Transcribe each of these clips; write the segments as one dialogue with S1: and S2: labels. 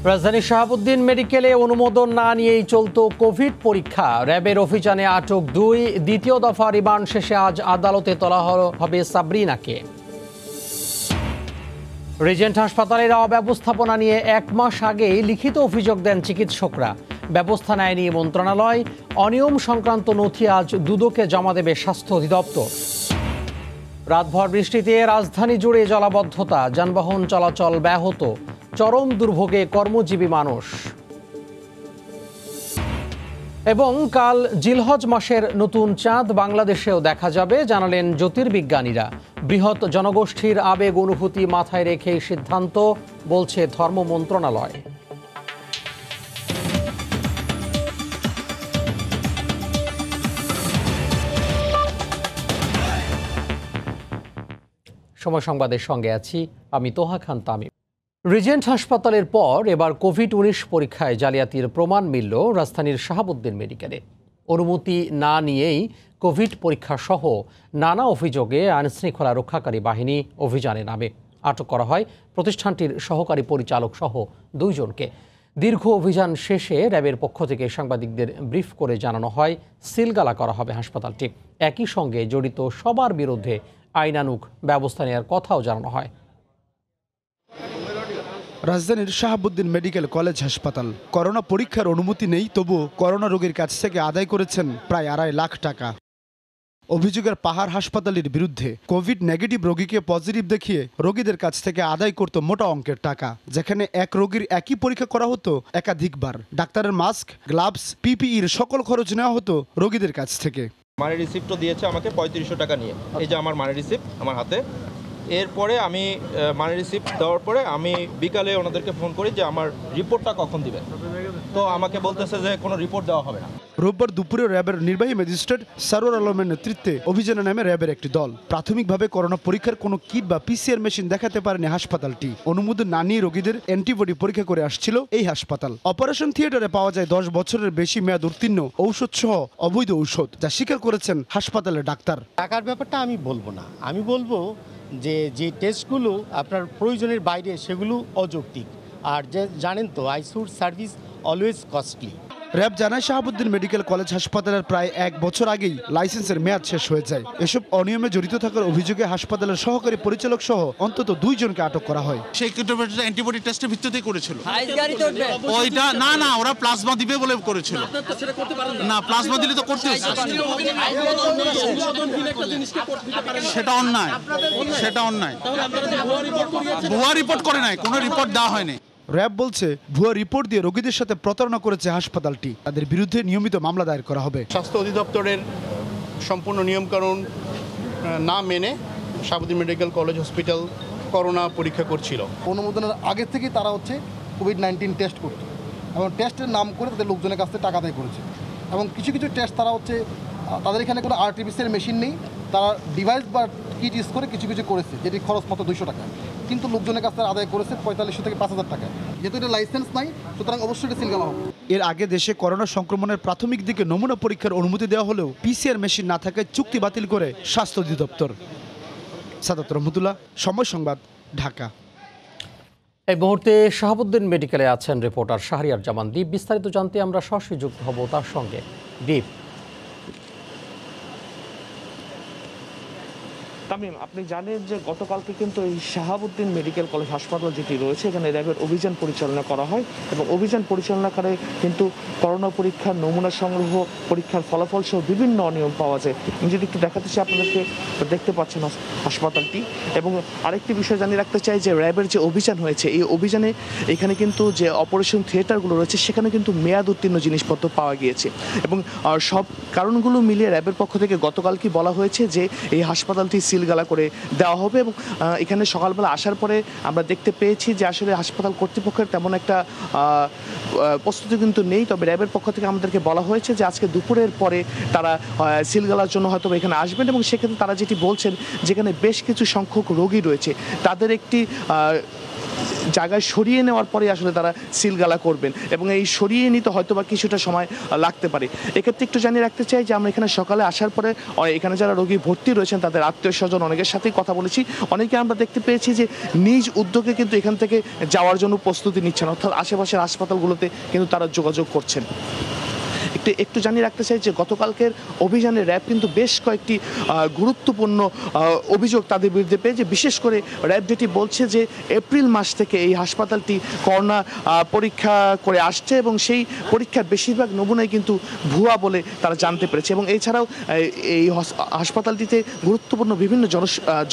S1: রাজধানীর শাহাবুদ্দিন মেডিকেলে অনুমোদন না নিয়েই চলত কোভিড পরীক্ষা। র্যাবের অভিযানে আটক 2। দ্বিতীয় দফা রিমান্ড শেষে আজ আদালতে তোলা হবে সাবরিনাকে। রিজেন্ট হাসপাতালের অব্যবস্থাপনা নিয়ে 1 মাস আগেই লিখিত অভিযোগ দেন চিকিৎসকরা। ব্যবস্থা নেয়নি মন্ত্রণালয়। অনিয়ম সংক্রান্ত নথি আজ দুদকে জমা দেবে স্বাস্থ্য অধিদপ্তর। রাতভর বৃষ্টিতে রাজধানী জুড়ে জলাবদ্ধতা, যানবাহন চলাচল ব্যাহত, চরম দুর্ভোগে কর্মজীবী মানুষ। এবং কাল জিলহজ মাসের নতুন চাঁদ বাংলাদেশেও দেখা যাবে জানালেন জ্যোতির্বিজ্ঞানীরা। বৃহৎ জনগোষ্ঠীর আবেগ অনুভূতি মাথায় রেখেই সিদ্ধান্ত, বলছে ধর্ম মন্ত্রণালয়। সময় সংবাদের সঙ্গে আছি আমি তোহা খান তামিম। রিজেন্ট হাসপাতালের পর এবার কোভিড-19 পরীক্ষায় জালিয়াতির প্রমাণ মিলল রাজধানীর শাহাবুদ্দিন মেডিকেলে। অনুমতি না নিয়েই কোভিড পরীক্ষা সহ নানা অভিযোগে আইনশৃঙ্খলা রক্ষাকারী বাহিনী অভিযানে নামে। আটক করা হয় প্রতিষ্ঠানটির সহকারী পরিচালক সহ 2 জনকে। দীর্ঘ অভিযান শেষে র্যাবের পক্ষ থেকে সাংবাদিকদের ব্রিফ করে জানানো হয় সিলগালা করা হবে হাসপাতালটি। একই সঙ্গে জড়িত সবার বিরুদ্ধে আইনানুগ ব্যবস্থা নেওয়ার কথাও জানানো হয়।
S2: রাজধানীর শাহাবুদ্দিন মেডিকেল কলেজ হাসপাতাল করোনা পরীক্ষার অনুমতি নেই, তবুও করোনা রোগীর কাছ থেকে আদায় করেছেন প্রায় 2.5 লাখ টাকা। অভিযোগের পাহাড় হাসপাতালের বিরুদ্ধে কোভিড নেগেটিভ রোগীকে পজিটিভ দেখিয়ে রোগীদের কাছ থেকে আদায় করত মোটা অঙ্কের টাকা, যেখানে এক রোগীর একই পরীক্ষা করা হতো একাধিকবার। ডাক্তারের মাস্ক, গ্লাভস, পিপিইর সকল খরচ নেওয়া হতো রোগীদের কাছ থেকে।
S3: মানি রিসিপ্টও দিয়েছে আমাকে 3500 টাকা নিয়ে। এই যে আমার মানি রিসিপ্ট আমার হাতে। এরপরে আমি মানি রিসিপ্ট দেওয়ার পরে আমি বিকালে ওনাদেরকে ফোন করি যে আমার রিপোর্টটা কখন দিবেন। তো আমাকে বলতেছে যে কোনো রিপোর্ট দেওয়া হবে না।
S2: রোববার দুপুরে র্যাবের নির্বাহী ম্যাজিস্ট্রেট সরওয়ার আলমের নেতৃত্বে অভিযানে নামে র্যাবের একটি দল। প্রাথমিকভাবে করোনা পরীক্ষার কোনো কিট বা পিসিআর মেশিন দেখাতে পারেনি হাসপাতালটি। অনুমোদন না নিয়ে রোগীদের অ্যান্টিবডি পরীক্ষা করে আসছিল এই হাসপাতাল। অপারেশন থিয়েটারে পাওয়া যায় 10 বছরের বেশি মেয়াদ উত্তীর্ণ ঔষধ সহ অবৈধ ঔষধ, যা স্বীকার করেছেন হাসপাতালের ডাক্তার।
S4: টাকার ব্যাপারটা আমি বলবো না, আমি বলবো যে টেস্টগুলো আপনার প্রয়োজনের বাইরে সেগুলো অযৌক্তিক। আর যে জানেন তো ICU service always costly.
S2: RAB জানায় শাহাবুদ্দিন মেডিকেল কলেজ হাসপাতালের প্রায় 1 বছর আগেই লাইসেন্সের মেয়াদ শেষ হয়ে যায়। এসব অনিয়মে জড়িত থাকার অভিযোগে হাসপাতালের সহকারী পরিচালক সহ অন্তত 2 জনকে আটক করা হয়।
S5: সেই অ্যান্টিবডি টেস্টের ভিত্তিতে করেছিল। ওইটা না ওরা প্লাজমা দিবে বলে করেছিল। না প্লাজমা দিলে তো করতে হচ্ছে। সেটা অন্যায়, সেটা অন্যায়। ভুয়া রিপোর্ট করে নাই, কোনো রিপোর্ট দেওয়া হয়নি।
S2: র্যাব বলছে ভুয়া রিপোর্ট দিয়ে রোগীদের সাথে প্রতারণা করেছে হাসপাতালটি। তাদের বিরুদ্ধে নিয়মিত মামলা দায়ের করা হবে।
S6: স্বাস্থ্য অধিদপ্তরের সম্পূর্ণ নিয়মকানুন না মেনে Shahabuddin medical college hospital corona পরীক্ষা করছিল।
S7: অনুমোদনের আগে থেকেই তারা কোভিড-19 টেস্ট করত এবং টেস্টের নাম করে তাদের লোকজনের কাছ থেকে টাকা আদায় করেছে। এবং কিছু টেস্ট তারা তাদের এখানে কোনো আরটিপিসিআর মেশিন নেই, তারা ডিভাইস বা কিট ইউজ করে কিছু করেছে, যেটি খরচ মাত্র 200 টাকা, কিন্তু লোকজনের কাছ থেকে আদায় করেছে 4500 থেকে 5000 টাকা। যেহেতু এটা লাইসেন্স নাই, সুতরাং অবশ্যই এটা সিলগালা হবে।
S2: এর আগে দেশে করোনা সংক্রমণের প্রাথমিক দিকে নমুনা পরীক্ষার অনুমতি দেওয়া হলেও পিসিআর মেশিন না থাকায় চুক্তি বাতিল করে স্বাস্থ্য অধিদপ্তর। সাদাত রহমতুল্লাহ, সময় সংবাদ, ঢাকা।
S1: এই মুহূর্তে শাহাবুদ্দিন মেডিকেলে আছেন রিপোর্টার শাহরিয়ার জামান দীপ। বিস্তারিত জানতে আমরা সরাসরি যুক্ত হব তার সঙ্গে। দীপ,
S8: তামিম, আপনি জানেন যে গতকালকে কিন্তু এই শাহাবুদ্দিন মেডিকেল কলেজ হাসপাতাল যেটি রয়েছে এখানে র্যাবের অভিযান পরিচালনা করা হয় এবং অভিযান পরিচালনাকারে কিন্তু করোনা পরীক্ষার নমুনা সংগ্রহ, পরীক্ষার ফলাফল সহ বিভিন্ন অনিয়ম পাওয়া যায়। আমি যদি একটু দেখাতে চাই আপনাদেরকে, দেখতে পাচ্ছেন হাসপাতালটি। এবং আরেকটি বিষয় জানিয়ে রাখতে চাই যে র্যাবের যে অভিযান হয়েছে এই অভিযানে এখানে কিন্তু যে অপারেশন থিয়েটারগুলো রয়েছে সেখানে কিন্তু মেয়াদ উত্তীর্ণ জিনিসপত্র পাওয়া গিয়েছে এবং সব কারণগুলো মিলিয়ে র্যাবের পক্ষ থেকে গতকালকে বলা হয়েছে যে এই হাসপাতালটি সিলগালা করে দেওয়া হবে। এবং এখানে সকালবেলা আসার পরে আমরা দেখতে পেয়েছি যে আসলে হাসপাতাল কর্তৃপক্ষের তেমন একটা প্রস্তুতি কিন্তু নেই। তবে র্যাবের পক্ষ থেকে আমাদেরকে বলা হয়েছে যে আজকে দুপুরের পরে তারা সিলগালার জন্য হয়তো এখানে আসবেন এবং সেক্ষেত্রে তারা যেটি বলছেন যেখানে বেশ কিছু সংখ্যক রোগী রয়েছে তাদের একটি জায়গায় সরিয়ে নেওয়ার পরে আসলে তারা সিলগালা করবেন এবং এই সরিয়ে নিতে হয়তো বা কিছুটা সময় লাগতে পারে। এক্ষেত্রে একটু জানিয়ে রাখতে চাই যে আমরা এখানে সকালে আসার পরে এখানে যারা রোগী ভর্তি রয়েছেন তাদের আত্মীয় স্বজন অনেকের সাথেই কথা বলেছি। অনেকে আমরা দেখতে পেয়েছি যে নিজ উদ্যোগে কিন্তু এখান থেকে যাওয়ার জন্য প্রস্তুতি নিচ্ছেন, অর্থাৎ আশেপাশের হাসপাতালগুলোতে কিন্তু তারা যোগাযোগ করছেন। একটু জানিয়ে রাখতে চাই যে গতকালকের অভিযানে র্যাব কিন্তু বেশ কয়েকটি গুরুত্বপূর্ণ অভিযোগ তাদের বিরুদ্ধে পেয়েছে। বিশেষ করে র্যাব যেটি বলছে যে এপ্রিল মাস থেকে এই হাসপাতালটি করোনা পরীক্ষা করে আসছে এবং সেই পরীক্ষার বেশিরভাগ নমুনাই কিন্তু ভুয়া বলে তারা জানতে পেরেছে। এবং এছাড়াও এই হাসপাতালটিতে গুরুত্বপূর্ণ বিভিন্ন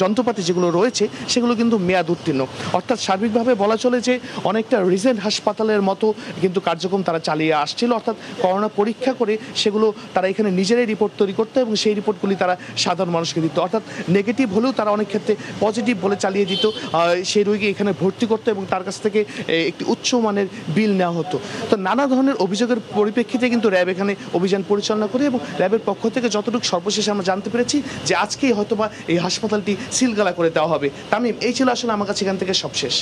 S8: যন্ত্রপাতি যেগুলো রয়েছে সেগুলো কিন্তু মেয়াদ উত্তীর্ণ, অর্থাৎ সার্বিকভাবে বলা চলে যে অনেকটা রিজেন্ট হাসপাতালের মতো কিন্তু কার্যক্রম তারা চালিয়ে আসছিল, অর্থাৎ করোনা পরীক্ষা করে সেগুলো তারা এখানে নিজেরাই রিপোর্ট তৈরি করতো এবং সেই রিপোর্টগুলি তারা সাধারণ মানুষকে দিত, অর্থাৎ নেগেটিভ হলেও তারা অনেক ক্ষেত্রে পজিটিভ বলে চালিয়ে দিত। সেই রোগীকে এখানে ভর্তি করতো এবং তার কাছ থেকে একটি উচ্চমানের বিল নেওয়া হতো। তো নানা ধরনের অভিযোগের পরিপ্রেক্ষিতে কিন্তু র্যাব এখানে অভিযান পরিচালনা করে এবং র্যাবের পক্ষ থেকে যতটুকু সর্বশেষে আমরা জানতে পেরেছি যে আজকেই হয়তোবা এই হাসপাতালটি সিলগালা করে দেওয়া হবে। তামিম, এই ছিল আসলে আমার কাছে এখান থেকে সবশেষ।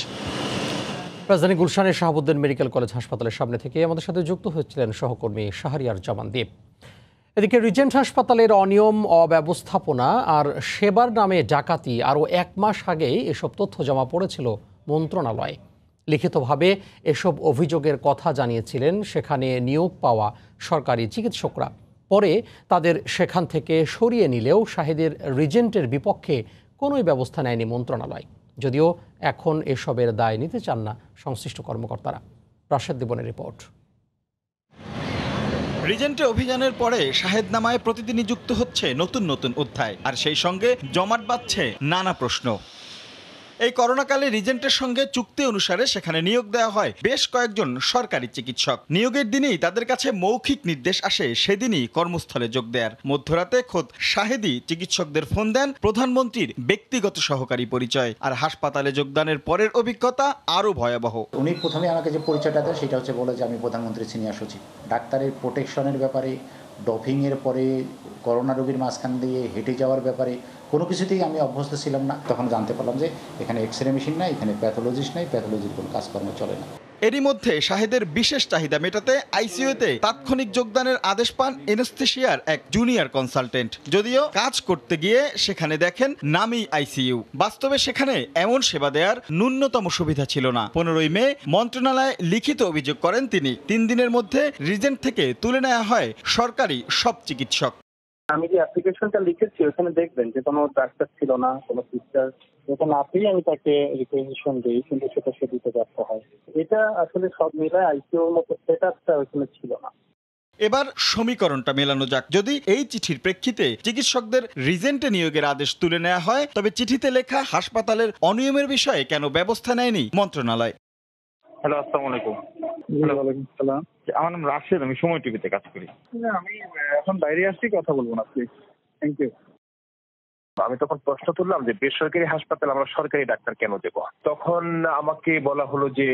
S1: রাজধানী গুলশানের শাহাবুদ্দিন মেডিকেল কলেজ হাসপাতালের সামনে থেকে আমাদের সাথে যুক্ত হয়েছিলেন সহকর্মী শাহরিয়ার জামান দ্বীপ। এদিকে রিজেন্ট হাসপাতালের অনিয়ম, অব্যবস্থাপনা আর সেবার নামে ডাকাতি আরও 1 মাস আগেই এসব তথ্য জমা পড়েছিল মন্ত্রণালয়ে। লিখিতভাবে এসব অভিযোগের কথা জানিয়েছিলেন সেখানে নিয়োগ পাওয়া সরকারি চিকিৎসকরা। পরে তাদের সেখান থেকে সরিয়ে নিলেও শাহেদের রিজেন্টের বিপক্ষে কোনোই ব্যবস্থা নেয়নি মন্ত্রণালয়, যদিও এখন এসবের দায় নিতে চান না সংশ্লিষ্ট কর্মকর্তারা। রাশেদ দিবনের রিপোর্ট।
S9: রিজেন্টে অভিযানের পরে শাহেদনামায় প্রতিদিনই যুক্ত হচ্ছে নতুন নতুন অধ্যায়, আর সেই সঙ্গে জমাট বাঁধছে নানা প্রশ্ন। এই করোনাকালে রিজেন্টের সঙ্গে চুক্তি অনুসারে সেখানে নিয়োগ দেওয়া হয় বেশ কয়েকজন সরকারি চিকিৎসক। নিয়োগের দিনেই তাদের কাছে মৌখিক নির্দেশ আসে সেদিনই কর্মস্থলে যোগ দেওয়ার। মধ্যরাতে খোদ শাহেদি চিকিৎসকদের ফোন দেন প্রধানমন্ত্রীর ব্যক্তিগত সহকারী পরিচয়, আর হাসপাতালে যোগদানের পরের অভিজ্ঞতা আরও ভয়াবহ।
S10: উনি প্রথমে আমাকে যে পরিচয়টা দেয় সেটা হচ্ছে বলে যে আমি প্রধানমন্ত্রীর সিনিয়র সচিব। ডাক্তারের প্রোটেকশনের ব্যাপারে, ডপিংয়ের পরে করোনা রোগীর মাঝখান দিয়ে হেঁটে যাওয়ার ব্যাপারে কোনো কিছুতেই আমি অভ্যস্ত ছিলাম না। তখন জানতে পারলাম যে এখানে এক্সরে মেশিন নাই, এখানে প্যাথোলজিস্ট নাই, প্যাথোলজির কোনো কাজকর্ম চলে না।
S9: এরই মধ্যে শাহেদের বিশেষ চাহিদা মেটাতে আইসিইউতে তাৎক্ষণিক যোগদানের আদেশ পান এনেস্থেশিয়ার এক জুনিয়র কনসালটেন্ট। যদিও কাজ করতে গিয়ে সেখানে দেখেন নামই আইসিইউ, বাস্তবে সেখানে এমন সেবা দেওয়ার ন্যূনতম সুবিধা ছিল না। 15ই মে মন্ত্রণালয়ে লিখিত অভিযোগ করেন তিনি। 3 দিনের মধ্যে রিজেন্ট থেকে তুলে নেওয়া হয় সরকারি সব চিকিৎসক।
S11: আমি যে অ্যাপ্লিকেশনটা লিখেছি ওখানে দেখবেন যে কোনো ডাক্তার ছিল না, কোনো সিস্টার। যখন আপনি আমি তাকে রিকুয়েজিশন দিই কিন্তু সেটা সে দিতে ব্যর্থ হয়। এটা আসলে সব মিলায় আইসিইউর মতো সেটআপটা ওখানে ছিল না।
S9: এবার সমীকরণটা মেলানো যাক। যদি এই চিঠির প্রেক্ষিতে চিকিৎসকদের রিজেন্টে নিয়োগের আদেশ তুলে নেওয়া হয়, তবে চিঠিতে লেখা হাসপাতালের অনিয়মের বিষয়ে কেন ব্যবস্থা নেয়নি মন্ত্রণালয়?
S11: হ্যালো, আসসালামু আলাইকুম। ওয়ালাইকুম আসসালাম। আমার নাম রাশেদ, আমি সময় টিভিতে কাজ করি। আমি এখন বাইরে আসছি, কথা বলবো না প্লিজ। Thank you. আমি তখন প্রশ্ন তুললাম যে বেসরকারি হাসপাতাল আমরা সরকারি ডাক্তার কেন দেবো? তখন আমাকে বলা হলো যে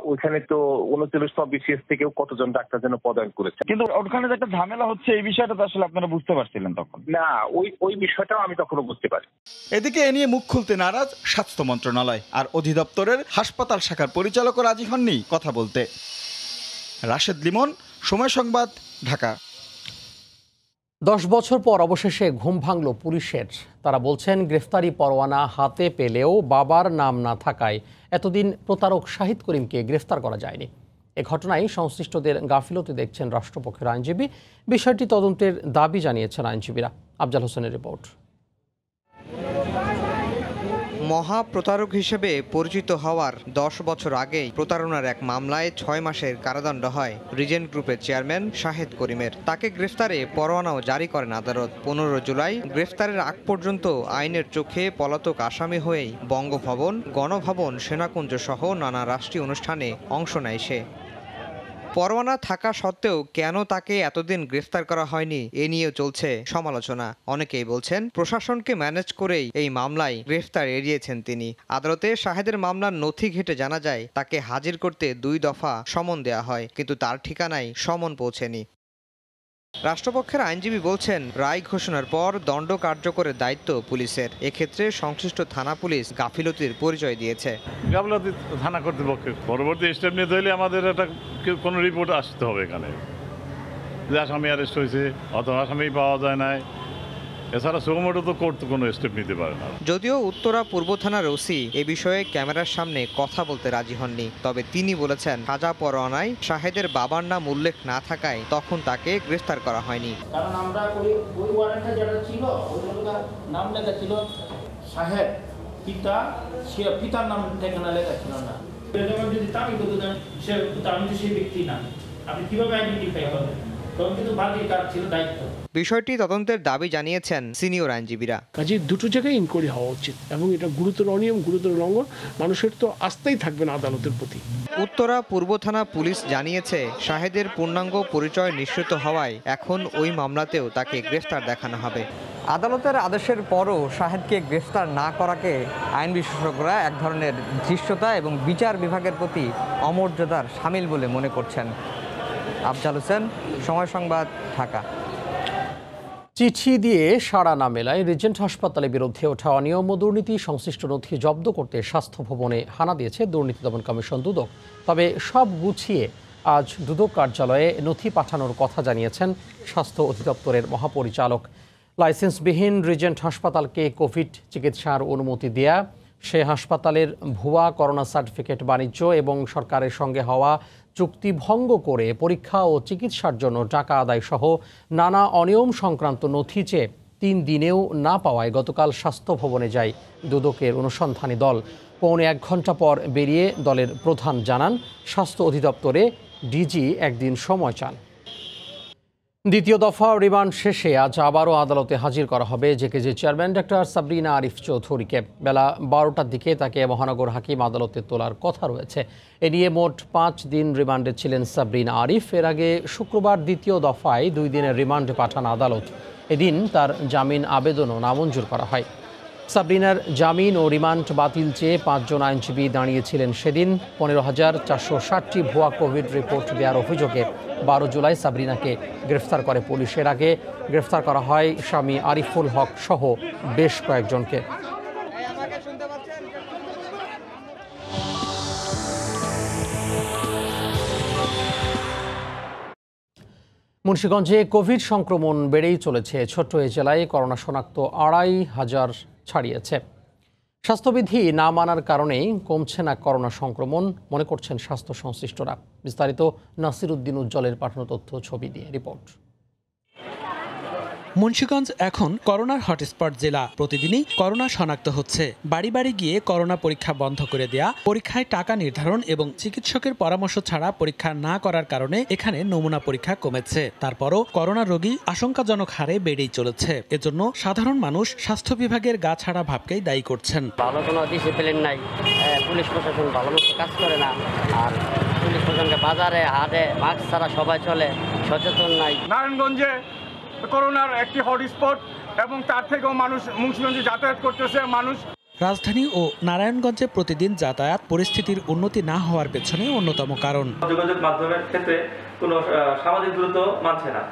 S11: ওইখানে তো 39তম বিসিএস থেকেও কতজন ডাক্তার যেন পদায়ন করেছে, কিন্তু ওখানে যে একটা ঝামেলা হচ্ছে এই বিষয়টা তো আসলে আপনারা বুঝতে পারছিলেন তখন? না, ওই বিষয়টাও আমি তখনও বুঝতে পারি।
S9: এদিকে এ নিয়ে মুখ খুলতে নারাজ স্বাস্থ্য মন্ত্রণালয়, আর অধিদপ্তরের হাসপাতাল শাখার পরিচালকও রাজি হননি কথা বলতে। রাশেদ লিমন, সময় সংবাদ, ঢাকা।
S1: 10 বছর পর অবশেষে ঘুম ভাঙল পুলিশের। তারা বলছেন গ্রেফতারি পরোয়ানা হাতে পেলেও বাবার নাম না থাকায় এতদিন প্রতারক শাহিদ করিমকে গ্রেফতার করা যায়নি। এ ঘটনায় সংশ্লিষ্টদের গাফিলতি দেখছেন রাষ্ট্রপক্ষের আইনজীবী। বিষয়টি তদন্তের দাবি জানিয়েছেন আইনজীবীরা। আফজাল হোসেনের রিপোর্ট।
S12: মহা প্রতারক হিসেবে পরিচিত হওয়ার 10 বছর আগেই প্রতারণার এক মামলায় 6 মাসের কারাদণ্ড হয় রিজেন্ট গ্রুপের চেয়ারম্যান শাহেদ করিমের। তাকে গ্রেফতারে পরোয়ানাও জারি করেন আদালত। 15 জুলাই গ্রেফতারের আগ পর্যন্ত আইনের চোখে পলাতক আসামি হয়েই বঙ্গভবন, গণভবন, সেনাকুঞ্জ সহ নানা রাষ্ট্রীয় অনুষ্ঠানে অংশ নেয় সে। পরোয়ানা থাকা সত্ত্বেও কেন তাকে এতদিন গ্রেফতার করা হয়নি এ নিয়েও চলছে সমালোচনা। অনেকেই বলছেন প্রশাসনকে ম্যানেজ করেই এই মামলায় গ্রেফতার এড়িয়েছেন তিনি। আদালতে শাহেদের মামলার নথি ঘেঁটে জানা যায় তাকে হাজির করতে 2 দফা সমন দেয়া হয়, কিন্তু তার ঠিকানায় সমন পৌঁছেনি। রাষ্ট্রপক্ষের আইনজীবী বলছেন, রায় ঘোষণার পর দণ্ড কার্যকরের দায়িত্ব পুলিশের। এক্ষেত্রে সংশ্লিষ্ট থানা পুলিশ গাফিলতির পরিচয় দিয়েছে।
S13: গাফিলতি থানা কর্তৃপক্ষের পরবর্তী স্টেপ নিতে হলে আমাদের একটা কোনো রিপোর্ট আসতে হবে এখানে, যে আসামি অ্যারেস্ট হয়েছে অথবা আসামি পাওয়া যায় নাই। এছাড়া সুগমটো তো কোর্ট কোনো স্টেপ নিতে পারে না।
S12: যদিও উত্তরা পূর্ব থানার ওসি এ বিষয়ে ক্যামেরার সামনে কথা বলতে রাজি হননি, তবে তিনি বলেছেন সাজা পরোয়ানায় শাহেদের বাবার নাম উল্লেখ না থাকায় তখন তাকে গ্রেফতার করা হয়নি।
S14: কারণ আমরা ওই ওয়ারেন্টে যেটা ছিল ওই নাম লেখা ছিল সাহেব, পিতার নাম ঠিকানা লেখা ছিল না। যদি দাবি করতে দেন আমি তো সেই ব্যক্তি না, আপনি কিভাবে আইডেন্টিফাই করবেন?
S12: বিষয়টি তদন্তের দাবি জানিয়েছেন সিনিয়র আইনজীবীরা।
S15: কাজে দুটো জায়গায় ইনকোয়ারি হওয়া উচিত এবং এটা গুরুতর অনিয়ম, গুরুতর লঙ্ঘন, মানুষের তো আস্থাই থাকবে না আদালতের প্রতি।
S12: উত্তরা পূর্ব থানা পুলিশ জানিয়েছে শাহেদের পূর্ণাঙ্গ পরিচয় নিশ্চিত হওয়ায় এখন ওই মামলাতেও তাকে গ্রেফতার দেখানো হবে। আদালতের আদেশের পরও শাহেদকে গ্রেফতার না করাকে আইন বিশেষজ্ঞরা এক ধরনের ধৃষ্টতা এবং বিচার বিভাগের প্রতি অমর্যাদার শামিল বলে মনে করছেন। আফজাল হোসেন, সময় সংবাদ, ঢাকা।
S1: চিঠি দিয়ে সাড়া না মেলায় রিজেন্ট হাসপাতালের বিরুদ্ধে ওঠা অনিয়ম ও দুর্নীতি সংশ্লিষ্ট নথি জব্দ করতে স্বাস্থ্য ভবনে হানা দিয়েছে দুর্নীতি দমন কমিশন দুদক। তবে সব গুছিয়ে আজ দুদক কার্যালয়ে নথি পাঠানোর কথা জানিয়েছেন স্বাস্থ্য অধিদপ্তরের মহাপরিচালক। লাইসেন্সবিহীন রিজেন্ট হাসপাতালকে কোভিড চিকিৎসার অনুমতি দেয়া, সে হাসপাতালের ভুয়া করোনা সার্টিফিকেট বাণিজ্য এবং সরকারের সঙ্গে হওয়া চুক্তি ভঙ্গ করে পরীক্ষা ও চিকিৎসার জন্য টাকা আদায় সহ নানা অনিয়ম সংক্রান্ত নথি চেয়ে 3 দিনেও না পাওয়ায় গতকাল স্বাস্থ্য ভবনে যায় দুদকের অনুসন্ধানী দল। পৌনে 1 ঘন্টা পর বেরিয়ে দলের প্রধান জানান, স্বাস্থ্য অধিদপ্তরে ডিজি একদিন সময় চান। দ্বিতীয় দফা রিমান্ড শেষে আজ আবারও আদালতে হাজির করা হবে JKG chairman doctor Sabrina Arif চৌধুরীকে। বেলা 12টার দিকে তাকে মহানগর হাকিম আদালতে তোলার কথা রয়েছে। এ নিয়ে মোট 5 দিন রিমান্ডে ছিলেন সাবরিনা আরিফ। এর আগে শুক্রবার দ্বিতীয় দফায় 2 দিনের রিমান্ডে পাঠান আদালত। এদিন তার জামিন আবেদনও নামঞ্জুর করা হয়। সাবরিনার জামিন ও রিমান্ড বাতিল চেয়ে 5 জন আইনজীবী দাঁড়িয়েছিলেন সেদিন। 15,460টি ভুয়া কোভিড রিপোর্ট দেওয়ার অভিযোগে 12 জুলাই সাবরিনাকে গ্রেফতার করে পুলিশ। এর আগে গ্রেফতার করা হয় স্বামী আরিফুল হক সহ বেশ কয়েকজনকে। মুন্সিগঞ্জে কোভিড সংক্রমণ বেড়েই চলেছে। ছোট্ট এই জেলায় করোনা শনাক্ত 2,500 ছাড়িয়েছে। স্বাস্থ্যবিধি না মানার কারণেই কমছে না করোনা সংক্রমণ মনে করছেন স্বাস্থ্য সংশ্লিষ্টরা। বিস্তারিত নাসির উদ্দিন উজ্জ্বলের পাঠানো তথ্য ছবি দিয়ে রিপোর্ট।
S16: মুন্সিগঞ্জ এখন করোনার হটস্পট জেলা। প্রতিদিনই করোনা শনাক্ত হচ্ছে। বাড়ি বাড়ি গিয়ে করোনা পরীক্ষা বন্ধ করে দেয়া, পরীক্ষায় টাকা নির্ধারণ এবং চিকিৎসকের পরামর্শ ছাড়া পরীক্ষা না করার কারণে এখানে নমুনা পরীক্ষা কমেছে। তারপরও করোনা রোগী আশঙ্কাজনক হারে বেড়েই চলেছে। এজন্য সাধারণ মানুষ স্বাস্থ্য বিভাগের গা ছাড়া ভাবকেই দায়ী করছেন।
S17: ভালো কোনো ডিসিপ্লিন নাই, পুলিশ প্রশাসন ভালো মতো কাজ করে না, আর পুলিশ প্রশাসনকে বাজারে হাটে মাস্ক ছাড়া সবাই চলে, সচেতন নাই।
S18: নারায়ণগঞ্জে করোনার একটি হটস্পট এবং তার থেকেও মানুষ মুন্সিগঞ্জে যাতায়াত করতেছে। মানুষ
S16: রাজধানী ও নারায়ণগঞ্জে প্রতিদিন যাতায়াত পরিস্থিতির উন্নতি না হওয়ার পেছনে অন্যতম কারণ।
S19: যোগাযোগ মাধ্যমের ক্ষেত্রে কোনো সামাজিক দূরত্ব মানছে না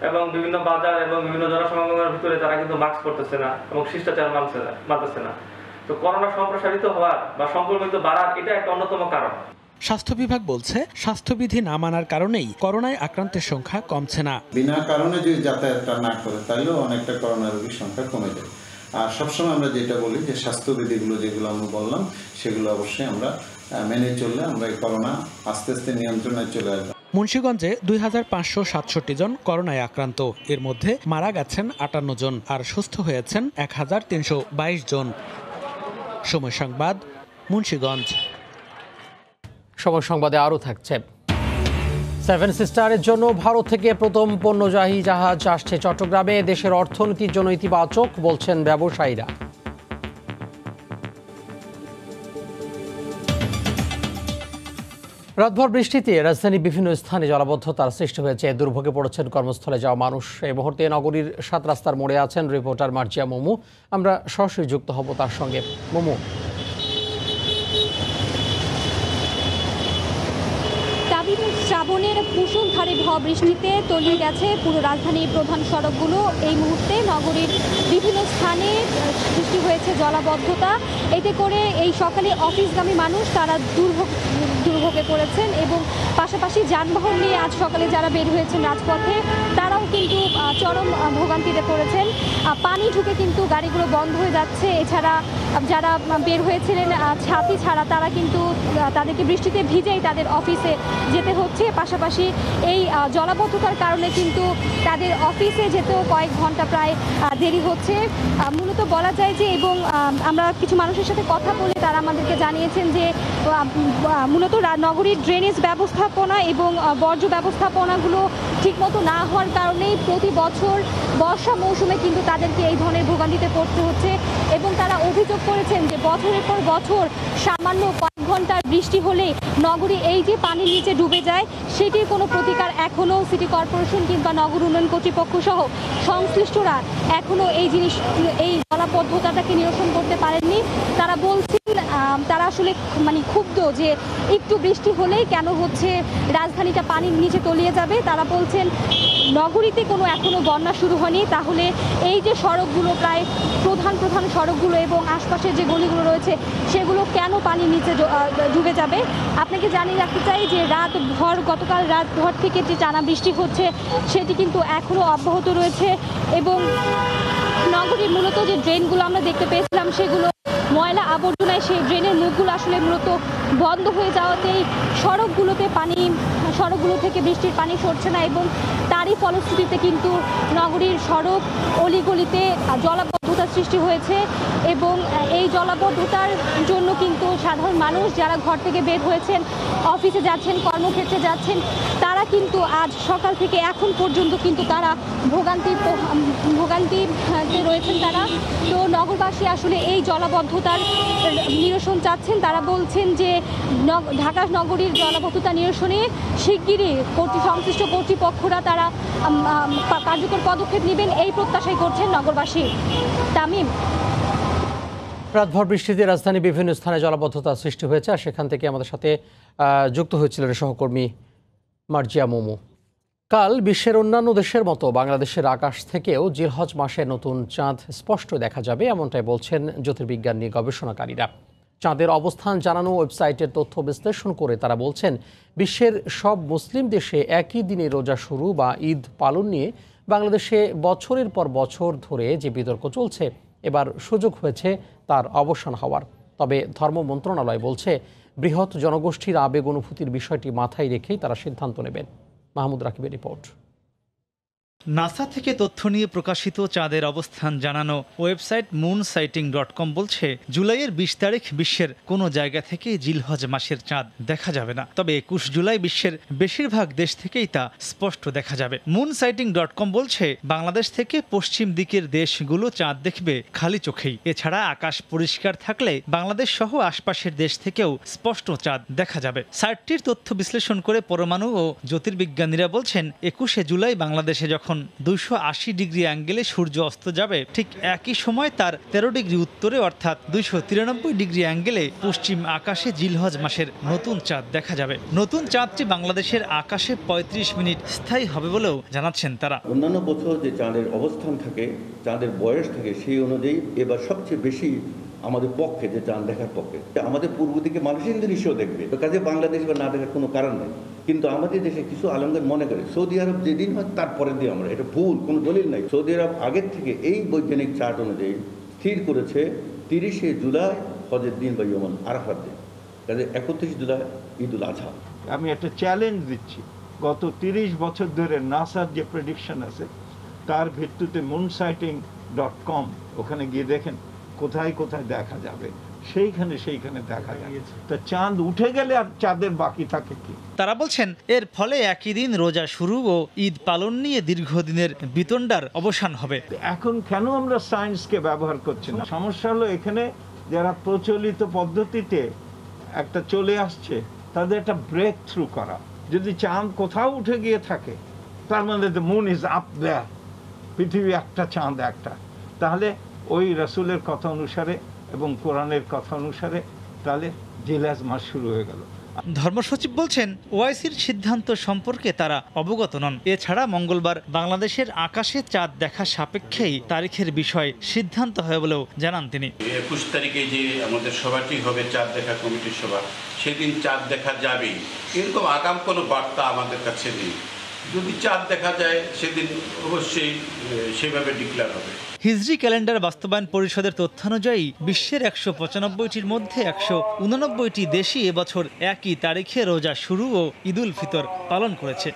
S19: এবং বিভিন্ন বাজার এবং বিভিন্ন জনসমাগমের ভিতরে তারা কিন্তু মাস্ক পরতেছে না এবং শিষ্টাচার মানতেছে না। তো করোনা সম্প্রসারিত হওয়ার বা সংক্রমিত বাড়ার এটা একটা অন্যতম কারণ।
S16: স্বাস্থ্য বিভাগ বলছে স্বাস্থ্যবিধি না মানার কারণেই করোনায় আক্রান্তের সংখ্যা কমছে না।
S20: বিনা কারণে যদি যাতায়াতটা না করে তাহলেও অনেকটা করোনা রোগীর সংখ্যা কমে যায়। আর সবসময় আমরা যেটা বলি যে স্বাস্থ্যবিধিগুলো যেগুলো আমরা বললাম সেগুলো অবশ্যই আমরা মেনে চললে আমরা এই করোনা আস্তে আস্তে নিয়ন্ত্রণে চলে আসবে।
S16: মুন্সিগঞ্জে 2,567 জন করোনায় আক্রান্ত। এর মধ্যে মারা গেছেন 58 জন আর সুস্থ হয়েছেন 1,322 জন। সময় সংবাদ, মুন্সিগঞ্জ।
S1: সময় সংবাদে আরও থাকছে। 7 সিস্টারের জন্য ভারত থেকে প্রথম পণ্যবাহী জাহাজ আসছে চট্টগ্রামে। দেশের অর্থনীতির জন্য ইতিবাচক বলছেন ব্যবসায়ীরা। রাতভর বৃষ্টিতে রাজধানীর বিভিন্ন স্থানে জলাবদ্ধতার সৃষ্টি হয়েছে। দুর্ভোগে পড়েছেন কর্মস্থলে যাওয়া মানুষ। এই মুহূর্তে নগরীর 7 রাস্তার মোড়ে আছেন রিপোর্টার মার্জিয়া মোমু। আমরা সরাসরি যুক্ত হব তার সঙ্গে। মোমু,
S21: দাবি শ্রাবণের মুষলধারে বৃষ্টিতে তলিয়ে গেছে পুরো রাজধানীর প্রধান সড়কগুলো। এই মুহূর্তে নগরীর বিভিন্ন স্থানে সৃষ্টি হয়েছে জলাবদ্ধতা। এতে করে এই সকালে অফিসগামী মানুষ তারা দুর্ভোগে পড়েছেন এবং পাশাপাশি যানবাহন নিয়ে আজ সকালে যারা বের হয়েছেন রাজপথে তারাও কিন্তু চরম ভোগান্তিতে পড়েছেন। পানি ঢুকে কিন্তু গাড়িগুলো বন্ধ হয়ে যাচ্ছে। এছাড়া যারা বের হয়েছিলেন ছাতি ছাড়া তারা কিন্তু তাদেরকে বৃষ্টিতে ভিজেই তাদের অফিসে যেতে হচ্ছে। পাশাপাশি এই জলাবদ্ধতার কারণে কিন্তু তাদের অফিসে যেতেও কয়েক ঘন্টা প্রায় দেরি হচ্ছে। মূলত বলা যায় যে এবং আমরা কিছু মানুষের সাথে কথা বলে তারা আমাদেরকে জানিয়েছেন যে মূলত নগরীর ড্রেনেজ ব্যবস্থাপনা এবং বর্জ্য ব্যবস্থাপনাগুলো ঠিকমতো না হওয়ার কারণেই প্রতি বছর বর্ষা মৌসুমে কিন্তু তাদেরকে এই ধরনের ভোগান্তিতে পড়তে হচ্ছে এবং তারা অভিযোগ করেছেন যে বছরের পর বছর সামান্য কয়েক ঘন্টার বৃষ্টি হলেই নগরী এই যে পানির নিচে ডুবে যায় সেটির কোনো প্রতিকার এখনও সিটি কর্পোরেশন কিংবা নগর উন্নয়ন কর্তৃপক্ষ সহ সংশ্লিষ্টরা এখনও এই জলাবদ্ধতাটাকে নিরসন করতে পারেননি। তারা বলছেন তারা আসলে ক্ষুব্ধ যে একটু বৃষ্টি হলেই কেন হচ্ছে রাজধানীটা পানির নিচে তলিয়ে যাবে। তারা বলছেন নগরীতে কোনো এখনো বন্যা শুরু হয়নি, তাহলে এই যে সড়কগুলো প্রায় প্রধান সড়কগুলো এবং আশপাশের যে গলিগুলো রয়েছে সেগুলো কেন পানির নিচে ডুবে যাবে। আপনাকে জানিয়ে রাখতে চাই যে গতকাল রাত ভর থেকে যে টানা বৃষ্টি হচ্ছে সেটি কিন্তু এখনো অব্যাহত রয়েছে এবং নগরীর মূলত যে ড্রেনগুলো আমরা দেখতে পেয়েছিলাম সেগুলো ময়লা আবর্জনায় সেই ড্রেনের মুখগুলো আসলে মূলত বন্ধ হয়ে যাওয়াতেই সড়কগুলো থেকে বৃষ্টির পানি সরছে না এবং তারই ফলশ্রুতিতে কিন্তু নগরীর সড়ক অলিগলিতে জলাবদ্ধতার সৃষ্টি হয়েছে এবং এই জলাবদ্ধতার জন্য কিন্তু সাধারণ মানুষ যারা ঘর থেকে বের হয়েছেন, অফিসে যাচ্ছেন, কর্মক্ষেত্রে যাচ্ছেন, তারা কিন্তু আজ সকাল থেকে এখন পর্যন্ত কিন্তু তারা ভোগান্তিতে রয়েছেন তারা। তো নগরবাসী আসলে এই জলাবদ্ধতার নিরসন চাচ্ছেন। তারা বলছেন যে ঢাকা নগরীর জলাবদ্ধতা নিরসনে শিগগিরই সংশ্লিষ্ট কর্তৃপক্ষরা তারা কার্যকর পদক্ষেপ নেবেন এই প্রত্যাশাই করছেন নগরবাসী। তামিম।
S1: রাতভর বৃষ্টিতে রাজধানী বিভিন্ন স্থানে জলাবদ্ধতা সৃষ্টি হয়েছে আর সেখান থেকে আমাদের সাথে যুক্ত হয়েছিলেন সহকর্মী মার্জিয়া মোমো। কাল বিশ্বের অন্যান্য দেশের মতো বাংলাদেশের আকাশ থেকেও জিলহজ মাসে নতুন চাঁদ স্পষ্ট দেখা যাবে, এমনটাই বলছেন জ্যোতির্বিজ্ঞান নিয়ে গবেষণাকারীরা। চাঁদের অবস্থান জানানো ওয়েবসাইটের তথ্য বিশ্লেষণ করে তারা বলছেন বিশ্বের সব মুসলিম দেশে একই দিনে রোজা শুরু বা ঈদ পালন নিয়ে বাংলাদেশে বছরের পর বছর ধরে যে বিতর্ক চলছে এবার সুযোগ হয়েছে তার অবসান হওয়ার। তবে ধর্ম মন্ত্রণালয় বলছে বৃহৎ জনগোষ্ঠীর আবেগ অনুভূতির বিষয়টি মাথায় রেখেই তারা সিদ্ধান্ত নেবেন। মাহমুদ রাকিবের রিপোর্ট।
S22: নাসা থেকে তথ্য নিয়ে প্রকাশিত চাঁদের অবস্থান জানানো ওয়েবসাইট moonsighting.com বলছে জুলাইয়ের 20 তারিখ বিশ্বের কোনো জায়গা থেকে জিলহজ মাসের চাঁদ দেখা যাবে না, তবে 21 জুলাই বিশ্বের বেশিরভাগ দেশ থেকেই তা স্পষ্ট দেখা যাবে। moonsighting.com বলছে বাংলাদেশ থেকে পশ্চিম দিকের দেশগুলো চাঁদ দেখবে খালি চোখেই। এছাড়া আকাশ পরিষ্কার থাকলে বাংলাদেশ সহ আশপাশের দেশ থেকেও স্পষ্ট চাঁদ দেখা যাবে। সাইটটির তথ্য বিশ্লেষণ করে পরমাণু ও জ্যোতির্বিজ্ঞানীরা বলছেন 21শে জুলাই বাংলাদেশে যখন 280 ডিগ্রি অ্যাঙ্গেলে সূর্য অস্ত যাবে, ঠিক একই সময় তার 13 ডিগ্রি উত্তরে অর্থাৎ 293 ডিগ্রি অ্যাঙ্গেলে পশ্চিম আকাশে জিলহজ মাসের নতুন চাঁদ দেখা যাবে। নতুন চাঁদটি বাংলাদেশের আকাশে 35 মিনিট স্থায়ী হবে বলেও জানাচ্ছেন তারা।
S23: অন্যান্য বছর যে চাঁদের অবস্থান থাকে, চাঁদের বয়স থাকে, সেই অনুযায়ী এবার সবচেয়ে বেশি আমাদের পক্ষে যে চাঁদ দেখার পক্ষে। আমাদের পূর্ব দিকে মানুষ ইন্দোনেশিয়াও দেখবে, তো কাজে বাংলাদেশ বা না দেখার কোনো কারণ নেই। কিন্তু আমাদের দেশে কিছু আলেমগণ মনে করে সৌদি আরব যেদিন হয় তারপরের দিন আমরা, এটা ভুল, কোনো দলিল নাই। সৌদি আরব আগের থেকে এই বৈজ্ঞানিক চার্ট অনুযায়ী স্থির করেছে 30শে জুলাই হজের দিন বা ইয়মন আরাফার দিন, কাজে 31 জুলাই ঈদুল আজহা।
S24: আমি একটা চ্যালেঞ্জ দিচ্ছি, গত 30 বছর ধরে নাসার যে প্রেডিকশন আছে তার ভিত্তিতে moonsighting.com ওখানে গিয়ে দেখেন কোথায় কোথায় দেখা যাবে, সেইখানে দেখা যায়। তা চাঁদ উঠে গেলে আর চাঁদের বাকি থাকে কি?
S22: তারা বলছেন এর ফলে একই দিন রোজা শুরু ও ঈদ পালন নিয়ে দীর্ঘদিনের বিতণ্ডার অবসান হবে।
S24: এখন কেন আমরা সায়েন্সকে ব্যবহার করছি না? সমস্যা হলো এখানে যারা প্রচলিত পদ্ধতিতে একটা চলে আসছে তাদের একটা ব্রেক থ্রু করা। যদি চাঁদ কোথাও উঠে গিয়ে থাকে তার মানে দ্য মুন ইজ আপ দেয়ার, পৃথিবী একটা, চাঁদ একটা, তাহলে ওই রাসূলের কথা অনুসারে এবং কোরআনের কথা অনুসারে তাহলে জিলহজ মাস শুরু হয়ে গেল।
S22: ধর্মসচিব বলছেন ওআইসির সিদ্ধান্ত সম্পর্কে তারা অবগত নন। এছাড়া মঙ্গলবার বাংলাদেশের আকাশে চাঁদ দেখা সাপেক্ষেই তারিখের বিষয়ে সিদ্ধান্ত হয় বলেও জানান তিনি।
S3: 21 তারিখে যে আমাদের সভাটি হবে চাঁদ দেখা কমিটির সভা, সেদিন চাঁদ দেখা যাবেই, এরকম আগাম কোনো বার্তা আমাদের কাছে নেই। যদি চাঁদ দেখা যায় সেদিন অবশ্যই সেভাবে ডিক্লেয়ার হবে।
S22: হিজরি ক্যালেন্ডার বাস্তবায়ন পরিষদের তথ্যানুযায়ী বিশ্বের 195টির মধ্যে 189টি দেশই এবছর একই তারিখে রোজা শুরু ও ঈদুল ফিতর পালন করেছে।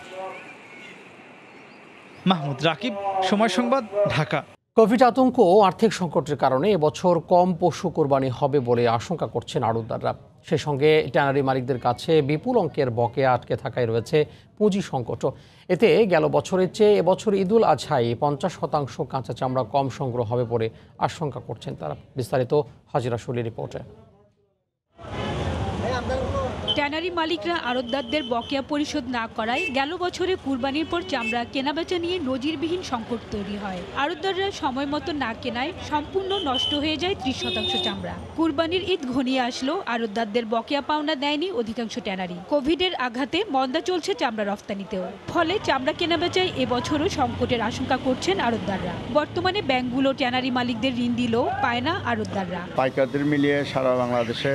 S22: মাহমুদ রাকিব, সময় সংবাদ, ঢাকা।
S1: কোভিড আতঙ্ক ও আর্থিক সংকটের কারণে এবছর কম পশু কোরবানি হবে বলে আশঙ্কা করছেন আড়তদাররা। সেই সঙ্গে ট্যানারি মালিকদের কাছে বিপুল অঙ্কের বকেয়া আটকে থাকায় রয়েছে পুঁজি সংকটও। এতে গেল বছরের চেয়ে এবছর ঈদুল আজহায় 50% কাঁচা চামড়া কম সংগ্রহ হবে বলে আশঙ্কা করছেন তারা। বিস্তারিত হাজিরা শুলি রিপোর্টে।
S4: ট্যানারি মালিকরা আড়তদারদের বকেয়া পরিশোধ না করায় গেল বছরে কুরবানির পর চামড়া কেনাবেচা নিয়ে নজিরবিহীন সংকট তৈরি হয়। আড়তদাররা সময় মতো না কেনায় সম্পূর্ণ নষ্ট হয়ে যায় 30% চামড়া। কুরবানির ঈদ ঘনিয়ে আসলো, আড়তদারদের বকেয়া পাওনা দেয়নি অধিকাংশ ট্যানারি। কোভিডের আঘাতে মন্দা চলছে চামড়া রফতানিতেও, ফলে চামড়া কেনাবেচায় এবছরও সংকটের আশঙ্কা করছেন আড়তদাররা। বর্তমানে ব্যাংকগুলো ট্যানারি মালিকদের ঋণ দিলেও পায় না আড়তদাররা।
S5: পাইকারদের মিলিয়ে সারা বাংলাদেশে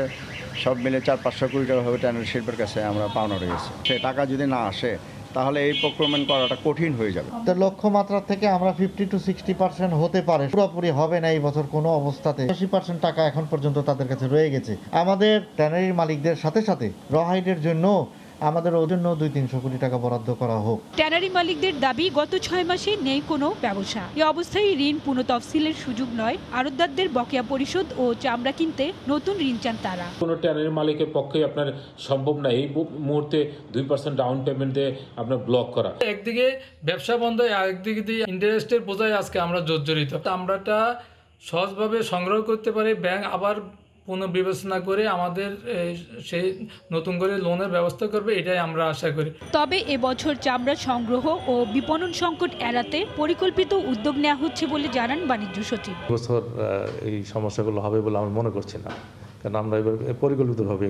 S5: সব মিলে 400-500 কোটি টাকা হবে ট্যানারি শিল্পের কাছে আমরা পাওনা রয়েছে। সে টাকা যদি না আসে তাহলে এই প্রক্রিয়ামেন্ট করাটা কঠিন হয়ে যাবে।
S6: লক্ষ্যমাত্রা থেকে আমরা 50 to 60% হতে পারে, পুরোপুরি হবে না এই বছর কোনো অবস্থাতে। 80% টাকা এখন পর্যন্ত তাদের কাছে রয়ে গেছে। আমাদের ট্যানারির মালিকদের সাথে সাথে রহাইডের জন্য আমাদের ওর জন্য 200-300 কোটি টাকা বরাদ্দ করা হোক।
S4: ট্যানারি মালিকদের দাবি গত 6 মাসে নেই কোনো ব্যবসা। এই অবস্থায় ঋণ পুনঃতফসিলের সুযোগ নয়, আড়তদারদের বকেয়া পরিশোধ ও চামড়া কিনতে নতুন ঋণ চান তারা।
S25: কোনো ট্যানারি মালিকের পক্ষে আপনার সম্ভব না এই মুহূর্তে 2% ডাউন পেমেন্ট দিয়ে আপনার ব্লক করা।
S26: একদিকে ব্যবসা বন্ধ, একদিকে দিয়ে ইন্টারেস্টের বোঝায় আজকে আমরা জর্জরিত। চামড়াটা সহজভাবে সংগ্রহ করতে পারে, ব্যাংক আবার পুনর্বিবেচনা করে আমাদের সেই নতুন করে লোনের ব্যবস্থা করবে, এটাই আমরা আশা করি।
S4: তবে এবছর চামড়া সংগ্রহ ও বিপণন সংকট এড়াতে পরিকল্পিত উদ্যোগ নেওয়া হচ্ছে বলে জানান বাণিজ্য সচিব।
S25: বছর এই সমস্যাগুলো হবে বলে আমি মনে করছি না, কারণ আমরা এবার পরিকল্পিতভাবে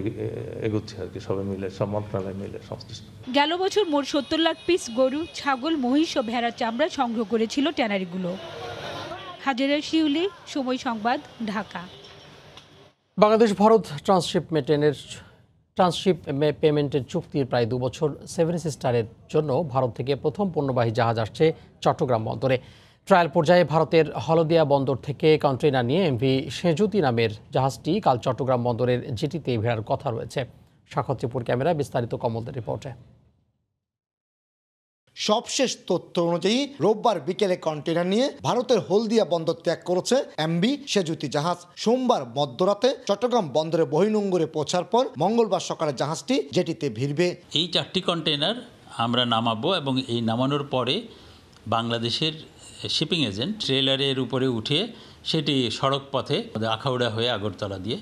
S25: এগোচ্ছি আর কি, সবাই মিলে, সব মন্ত্রণালয় মিলে সংশ্লিষ্ট।
S4: গেল বছর মোট 70 লাখ পিস গরু, ছাগল, মহিষ ও ভেড়ার চামড়া সংগ্রহ করেছিল ট্যানারিগুলো। হাজিরা শিউলি, সময় সংবাদ, ঢাকা।
S1: বাংলাদেশ ভারত ট্রান্সশিপ পেমেন্টের চুক্তির প্রায় 2 বছর 7 সিস্টারের জন্য ভারত থেকে প্রথম পণ্যবাহী জাহাজ আসছে চট্টগ্রাম বন্দরে। ট্রায়াল পর্যায়ে ভারতের হলদিয়া বন্দর থেকে কন্টেইনার নিয়ে এমভি সেজুতি নামের জাহাজটি কাল চট্টগ্রাম বন্দরের জেটিতে ভেড়ার কথা রয়েছে। সাক্ষাৎপুর ক্যামেরায় বিস্তারিত কমলদের রিপোর্টে।
S27: সবশেষ তথ্য অনুযায়ী রোববার বিকেলে কন্টেইনার নিয়ে ভারতের হলদিয়া বন্দর ত্যাগ করেছে এমভি সেজুতি জাহাজ। সোমবার মধ্যরাতে চট্টগ্রাম বন্দরে বহির্নোঙরে পৌঁছার পর মঙ্গলবার সকালে জাহাজটি জেটিতে ভিড়বে।
S28: এই 4টি কন্টেইনার আমরা নামাবো এবং এই নামানোর পরে বাংলাদেশের শিপিং এজেন্ট ট্রেলারের উপরে উঠে সেটি সড়ক পথে আখাউড়া হয়ে আগরতলা দিয়ে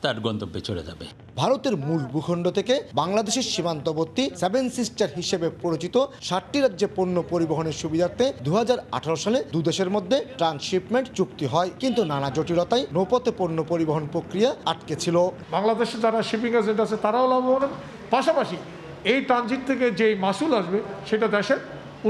S28: তার গন্তব্যে চলে যাবে।
S27: ভারতের মূল ভূখণ্ড থেকে বাংলাদেশের সীমান্তবর্তী 7 সিস্টার হিসেবে পরিচিত 7টি রাজ্যে পণ্য পরিবহনের সুবিধার্থে 2018 সালে দুদেশের মধ্যে ট্রান্সশিপমেন্ট চুক্তি হয়, কিন্তু নানা জটিলতায় নৌপথে পণ্য পরিবহন প্রক্রিয়া আটকে ছিল।
S15: বাংলাদেশে যারা শিপিং এজেন্ট আছে তারাও লাভবান, পাশাপাশি এই ট্রানজিট থেকে যে মাসুল আসবে সেটা দেশের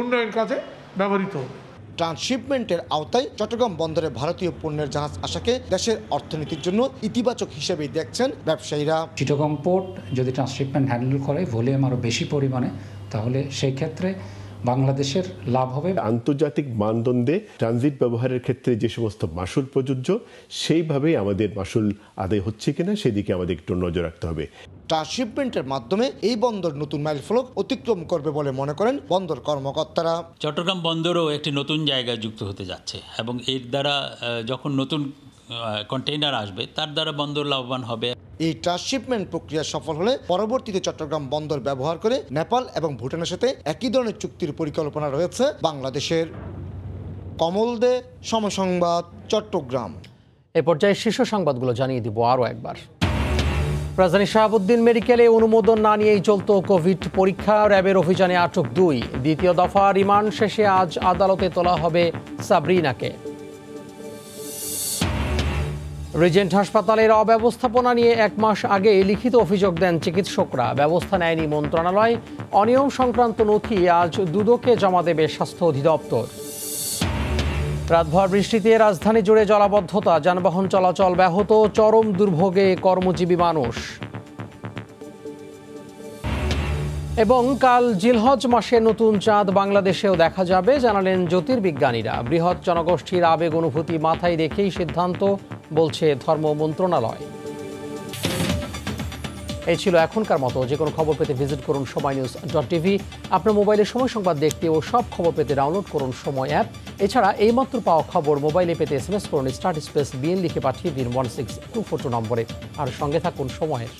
S15: উন্নয়ন কাজে ব্যবহৃত হবে।
S27: ট্রান্সশিপমেন্টের আওতায় চট্টগ্রাম বন্দরে ভারতীয় পণ্যের জাহাজ আসাকে দেশের অর্থনীতির জন্য ইতিবাচক হিসেবেই দেখছেন ব্যবসায়ীরা।
S29: চিটাগং পোর্ট যদি ট্রান্সশিপমেন্ট হ্যান্ডেল করে ভলিউম আরও বেশি পরিমাণে, তাহলে সেই ক্ষেত্রে বাংলাদেশের লাভ হবে।
S30: আন্তর্জাতিক মানদণ্ডে ট্রানজিট ব্যবহারের ক্ষেত্রে যে সমস্ত মাসুল প্রযোজ্য সেইভাবেই আমাদের মাসুল আদায় হচ্ছে কিনা সেদিকে আমাদের একটু নজর রাখতে হবে।
S27: ট্রান্সশিপমেন্টের মাধ্যমে এই বন্দর নতুন মাইলফলক অতিক্রম করবে বলে মনে করেন বন্দর কর্মকর্তারা।
S28: চট্টগ্রাম বন্দরও একটি নতুন জায়গায় যুক্ত হতে যাচ্ছে এবং এর দ্বারা যখন নতুন কন্টেইনার আসবে তার দ্বারা বন্দর লাভবান হবে।
S27: এই ট্রান্সশিপমেন্ট প্রক্রিয়া সফল হলে পরবর্তীতে চট্টগ্রাম বন্দর ব্যবহার করে নেপাল এবং ভুটানের সাথে একই ধরনের চুক্তির পরিকল্পনা রয়েছে বাংলাদেশের। কমল দে, সময় সংবাদ, চট্টগ্রাম।
S1: এই পর্যায়ে শীর্ষ সংবাদগুলো জানিয়ে দিব আরও একবার। রাজধানী শাহাবুদ্দিন মেডিকেলে অনুমোদন না নিয়েই চলত কোভিড পরীক্ষা, র্যাবের অভিযানে আটক 2। দ্বিতীয় দফা রিমান্ড শেষে আজ আদালতে তোলা হবে সাবরিনাকে। রিজেন্ট হাসপাতালের অব্যবস্থাপনা নিয়ে 1 মাস আগে লিখিত অভিযোগ দেন চিকিৎসকরা। ব্যবস্থা নেয়নি মন্ত্রণালয়। অনিয়ম সংক্রান্ত নথি আজ দুদকে জমা দেবে স্বাস্থ্য অধিদপ্তর। রাতভর বৃষ্টিতে রাজধানী জুড়ে জলাবদ্ধতা, যানবাহন চলাচল ব্যাহত, চরম দুর্ভোগে কর্মজীবী মানুষ। এবং কাল জিলহজ মাসে নতুন চাঁদ বাংলাদেশেও দেখা যাবে জানালেন জ্যোতির্বিজ্ঞানীরা। বৃহৎ জনগোষ্ঠীর আবেগ অনুভূতি মাথায় রেখেই সিদ্ধান্ত, বলছে ধর্ম মন্ত্রণালয়। এই ছিল এখনকার মতো। যে কোনো খবর পেতে ভিজিট করুন সময়নিউজ.tv। আপনার মোবাইলে সময় সংবাদ দেখতে ও সব খবর পেতে ডাউনলোড করুন সময় অ্যাপ। এছাড়া এইমাত্র পাওয়া খবর মোবাইলে পেতে SMS করুন *BN লিখে পাঠিয়ে দিন 16242 নম্বরে। আর সঙ্গে থাকুন সময়ের।